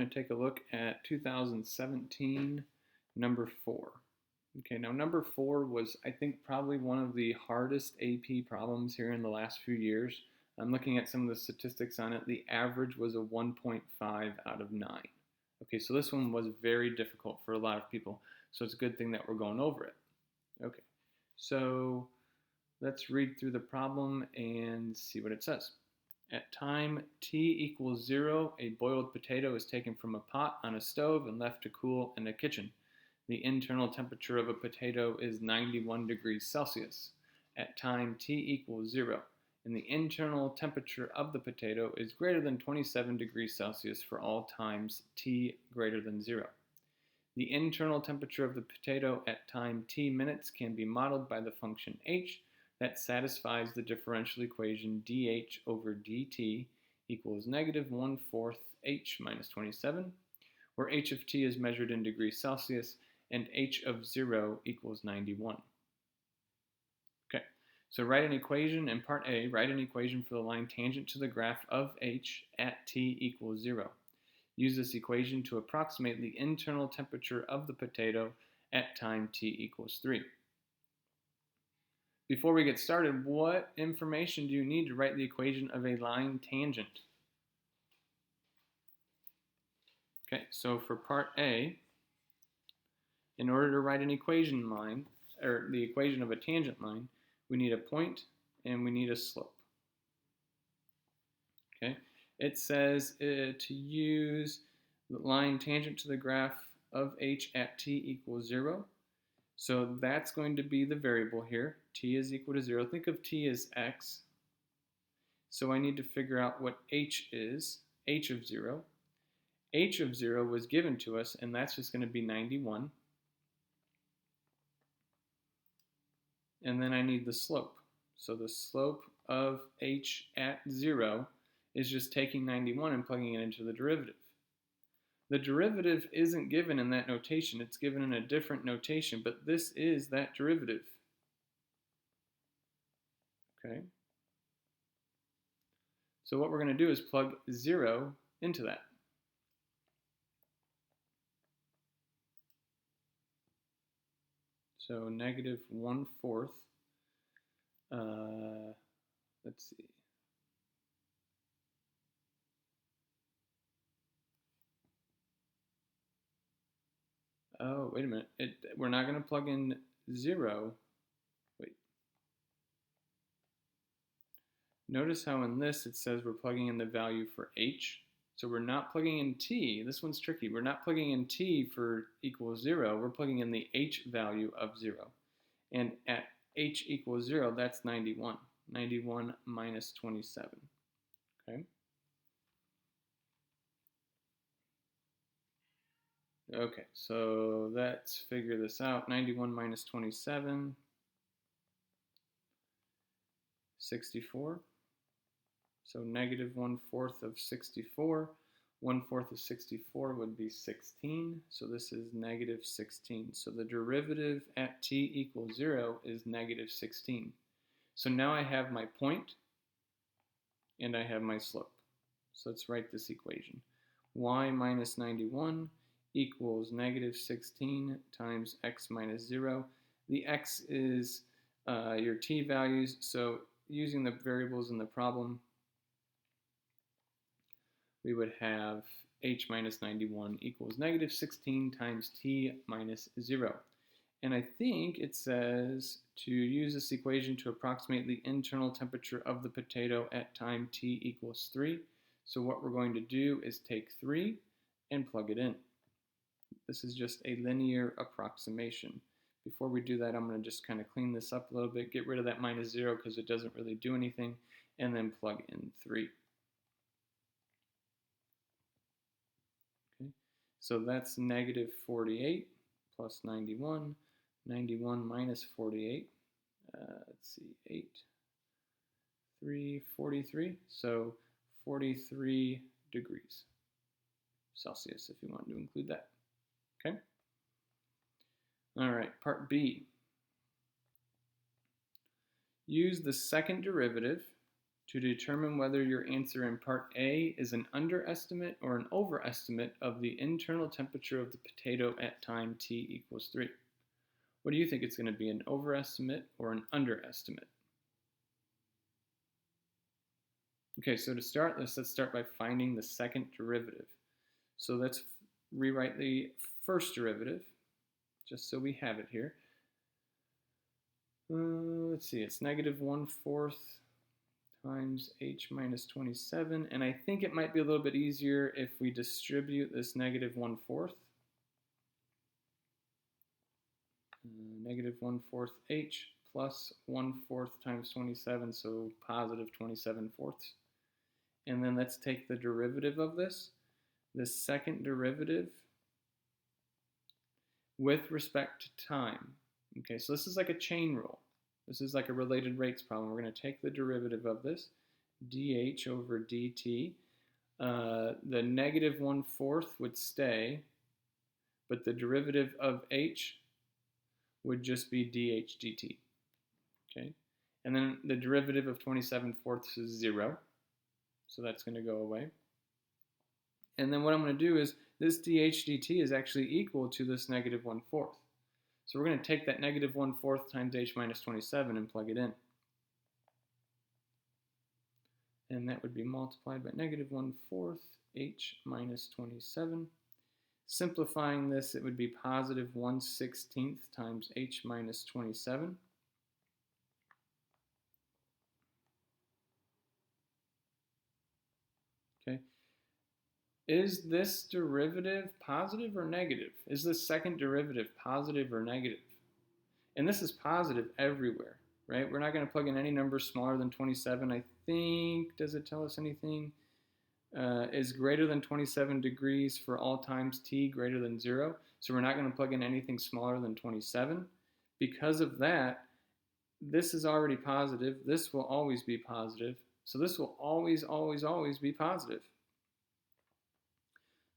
going to take a look at 2017, number 4. Okay, now number 4 was, I think, probably one of the hardest AP problems here in the last few years. I'm looking at some of the statistics on it. The average was a 1.5 out of 9. Okay, so this one was very difficult for a lot of people, so it's a good thing that we're going over it. Okay, so let's read through the problem and see what it says. At time t equals 0, a boiled potato is taken from a pot on a stove and left to cool in a kitchen. The internal temperature of a potato is 91 degrees Celsius. At time t equals 0, and the internal temperature of the potato is greater than 27 degrees Celsius for all times t greater than 0. The internal temperature of the potato at time t minutes can be modeled by the function h that satisfies the differential equation dh over dt equals negative 1/4 h minus 27, where h of t is measured in degrees Celsius and h of 0 equals 91. Okay, so write an equation in part A, write an equation for the line tangent to the graph of h at t equals 0. Use this equation to approximate the internal temperature of the potato at time t equals 3. Before we get started, what information do you need to write the equation of a line tangent? Okay, so for part A, in order to write an equation line, or the equation of a tangent line, we need a point and we need a slope. Okay, it says to use the line tangent to the graph of h at t equals 0. So that's going to be the variable here. T is equal to 0. Think of t as x. So I need to figure out what h is, h of 0. H of 0 was given to us, and that's just going to be 91. And then I need the slope. So the slope of h at 0 is just taking 91 and plugging it into the derivative. The derivative isn't given in that notation. It's given in a different notation, but this is that derivative. Okay. So what we're going to do is plug 0 into that. So negative 1/4. Let's see. Oh, wait a minute. We're not going to plug in 0. Wait. Notice how in this it says we're plugging in the value for h. So we're not plugging in t. This one's tricky. We're not plugging in t for equals 0. We're plugging in the h value of 0. And at h equals 0, that's 91. 91 minus 27. Okay. Okay, so let's figure this out. 91 minus 27, 64. So negative 1/4 of 64. 1/4 of 64 would be 16. So this is negative 16. So the derivative at t equals 0 is negative 16. So now I have my point and I have my slope. So let's write this equation. Y minus 91 equals negative 16 times x minus 0. The x is your t values, so using the variables in the problem, we would have h minus 91 equals negative 16 times t minus 0. And I think it says to use this equation to approximate the internal temperature of the potato at time t equals 3. So what we're going to do is take 3 and plug it in. This is just a linear approximation. Before we do that, I'm going to just kind of clean this up a little bit, get rid of that minus 0 because it doesn't really do anything, and then plug in 3. Okay, so that's negative 48 plus 91. 91 minus 48, let's see, 8, 3, 43, so 43 degrees Celsius if you want to include that. Okay. All right, part B. Use the second derivative to determine whether your answer in part A is an underestimate or an overestimate of the internal temperature of the potato at time t equals 3. What do you think it's going to be, an overestimate or an underestimate? Okay, so to start this, let's start by finding the second derivative. So let's rewrite the first derivative, just so we have it here. Let's see, it's negative 1/4 times h minus 27, and I think it might be a little bit easier if we distribute this negative 1/4. Negative 1/4 h plus 1/4 times 27, so positive 27/4. And then let's take the derivative of this second derivative with respect to time. Okay, so this is like a chain rule. This is like a related rates problem. We're going to take the derivative of this, dh over dt. The negative 1/4 would stay, but the derivative of h would just be dh dt. Okay, and then the derivative of 27/4 is 0, so that's going to go away. And then what I'm going to do is this dh dt is actually equal to this negative 1/4. So we're going to take that negative 1/4 times h minus 27 and plug it in. And that would be multiplied by negative 1/4 h minus 27. Simplifying this, it would be positive 1/16 times h minus 27. Okay. Is this derivative positive or negative? Is this second derivative positive or negative? And this is positive everywhere, right? We're not going to plug in any number smaller than 27. I think, does it tell us anything? Is greater than 27 degrees for all times t greater than 0. So we're not going to plug in anything smaller than 27. Because of that, this is already positive. This will always be positive. So this will always, always, always be positive.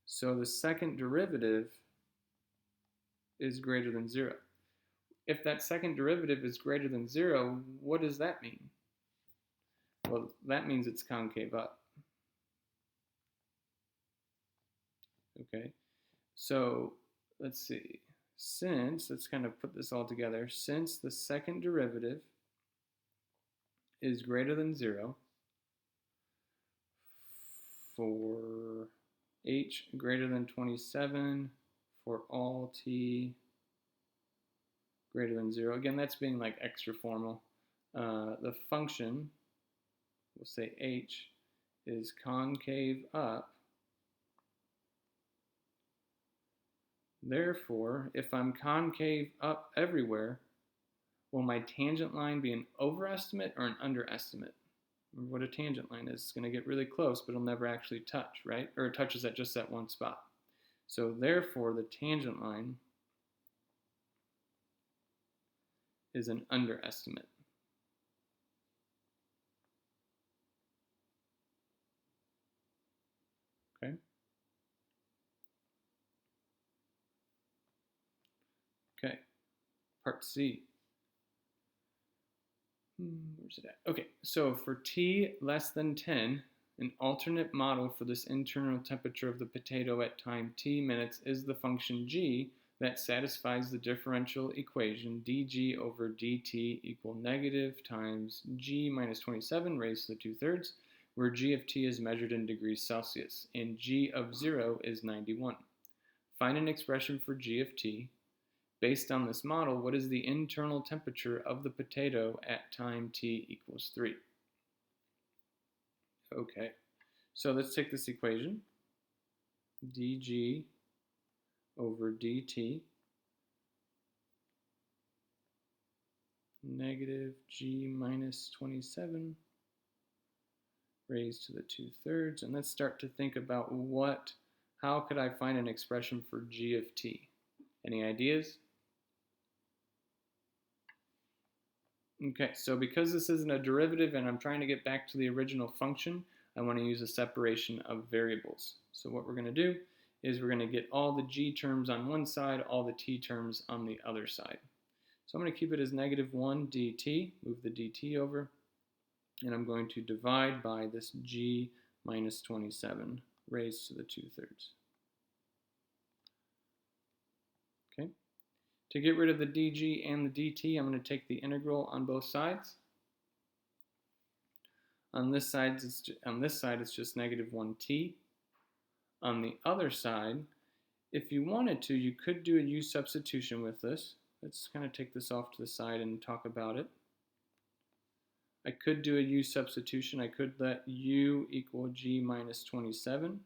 So the second derivative is greater than 0. If that second derivative is greater than 0, what does that mean? Well, that means it's concave up. Okay, so let's see. Let's kind of put this all together. Since the second derivative is greater than 0 for h greater than 27 for all t greater than 0. Again, that's being like extra formal. The function, we'll say h, is concave up. Therefore, if I'm concave up everywhere, will my tangent line be an overestimate or an underestimate? Remember what a tangent line is. It's going to get really close, but it'll never actually touch, right? Or it touches at just that one spot. So therefore, the tangent line is an underestimate. Okay? Okay, part C. Where's it at? Okay, so for t less than 10, an alternate model for this internal temperature of the potato at time t minutes is the function g that satisfies the differential equation dg over dt equal negative times g minus 27 raised to the 2/3, where g of t is measured in degrees Celsius, and g of 0 is 91. Find an expression for g of t. Based on this model, what is the internal temperature of the potato at time t equals 3? Okay, so let's take this equation. dg over dt negative g minus 27 raised to the 2/3. And let's start to think about how could I find an expression for g of t? Any ideas? Okay, so because this isn't a derivative and I'm trying to get back to the original function, I want to use a separation of variables. So what we're going to do is we're going to get all the g terms on one side, all the t terms on the other side. So I'm going to keep it as negative 1 dt, move the dt over. and I'm going to divide by this g minus 27 raised to the 2/3. Okay. To get rid of the dg and the dt, I'm going to take the integral on both sides. On this side, it's just negative 1t. On the other side, if you wanted to, you could do a u substitution with this. Let's kind of take this off to the side and talk about it. I could do a u substitution. I could let u equal g minus 27.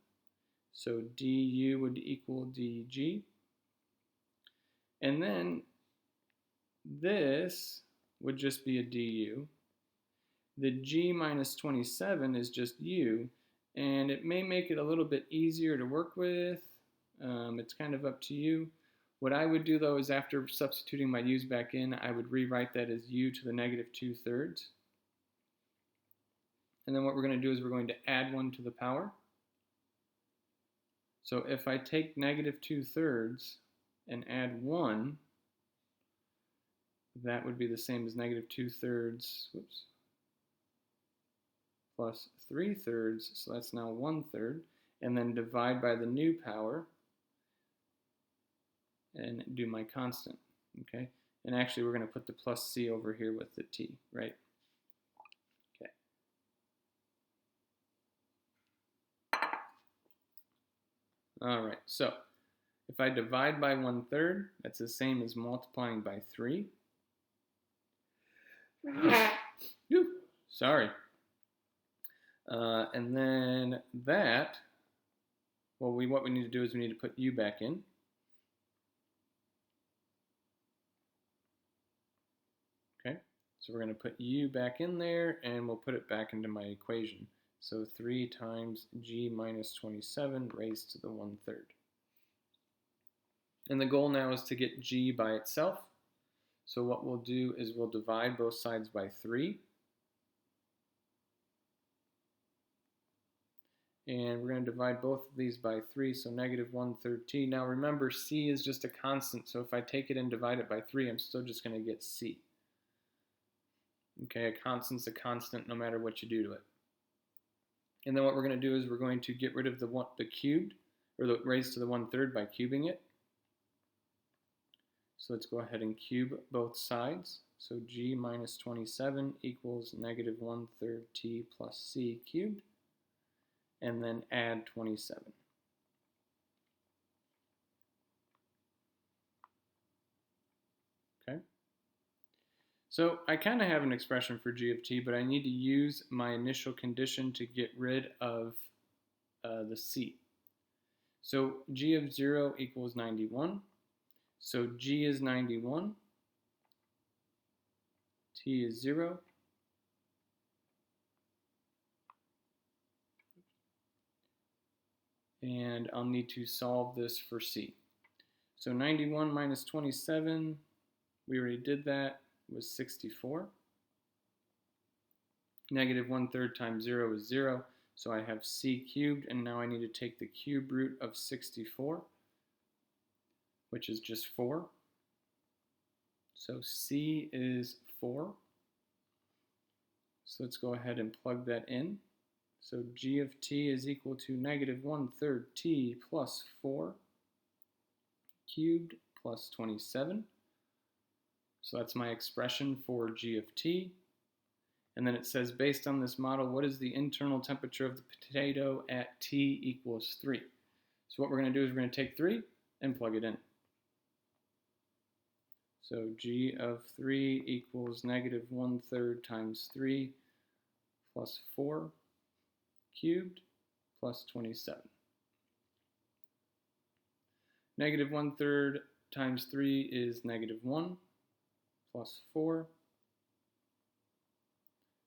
So du would equal dg. And then this would just be a du. The g minus 27 is just u, and it may make it a little bit easier to work with. It's kind of up to you. What I would do, though, is after substituting my u's back in, I would rewrite that as u to the negative 2/3. And then what we're going to do is we're going to add 1 to the power. So if I take negative 2/3 and add 1, that would be the same as negative 2/3, plus 3/3, so that's now 1/3, and then divide by the new power and do my constant, okay? And actually we're going to put the plus c over here with the t, right? Okay. All right, so if I divide by 1/3, that's the same as multiplying by 3. Sorry. And then that, well, what we need to do is we need to put u back in. Okay, so we're going to put u back in there, and we'll put it back into my equation. So 3 times g minus 27 raised to the 1/3. And the goal now is to get g by itself. So what we'll do is we'll divide both sides by 3. And we're going to divide both of these by 3, so negative 1/3 t. Now remember, c is just a constant, so if I take it and divide it by 3, I'm still just going to get c. Okay, a constant's a constant no matter what you do to it. And then what we're going to do is we're going to get rid of the cubed, or the raised to the 1/3 by cubing it. So let's go ahead and cube both sides. So g minus 27 equals negative 1/3 t plus c cubed. And then add 27. Okay. So I kind of have an expression for g of t, but I need to use my initial condition to get rid of the c. So g of 0 equals 91. So g is 91. T is 0. And I'll need to solve this for c. So 91 minus 27, we already did that, was 64. Negative 1/3 times 0 is 0, so I have c cubed, and now I need to take the cube root of 64, which is just 4. So c is 4. So let's go ahead and plug that in. So g of t is equal to negative 1/3 t plus 4 cubed plus 27. So that's my expression for g of t. And then it says, based on this model, what is the internal temperature of the potato at t equals 3? So what we're going to do is we're going to take 3 and plug it in. So g of 3 equals negative 1/3 times 3 plus 4 cubed plus 27. Negative 1/3 times 3 is negative 1 plus 4.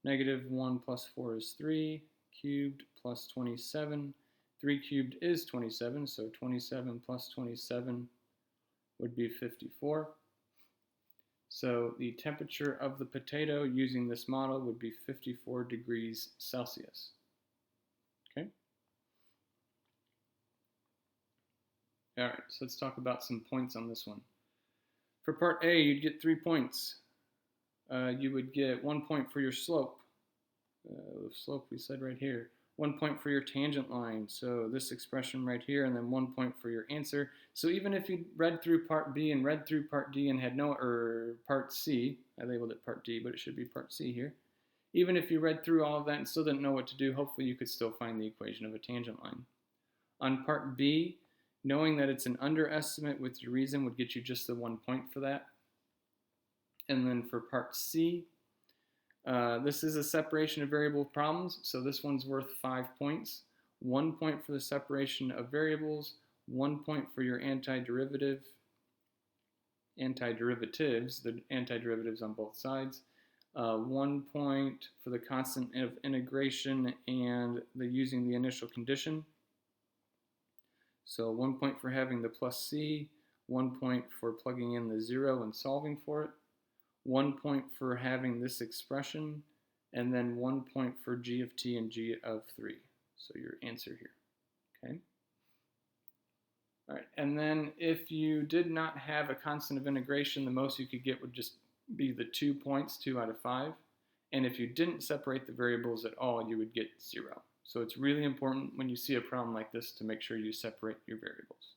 Negative 1 plus 4 is 3 cubed plus 27. 3 cubed is 27, so 27 plus 27 would be 54. So the temperature of the potato using this model would be 54 degrees Celsius. Okay. All right, so let's talk about some points on this one. For part A, you'd get 3 points. You would get 1 point for your slope. The slope we said right here. 1 point for your tangent line, so this expression right here, and then 1 point for your answer. So even if you read through part B and read through part D and had no, or part C, I labeled it part D, but it should be part C here. Even if you read through all of that and still didn't know what to do, hopefully you could still find the equation of a tangent line. On part B, knowing that it's an underestimate with your reason would get you just the 1 point for that. And then for part C, this is a separation of variable problems, so this one's worth 5 points. 1 point for the separation of variables, 1 point for your antiderivatives, the antiderivatives on both sides, 1 point for the constant of integration and using the initial condition. So 1 point for having the plus c, 1 point for plugging in the 0 and solving for it, 1 point for having this expression, and then 1 point for g of t and g of 3. So your answer here, okay? All right, and then if you did not have a constant of integration, the most you could get would just be the 2 points, 2 out of 5. And if you didn't separate the variables at all, you would get 0. So it's really important when you see a problem like this to make sure you separate your variables.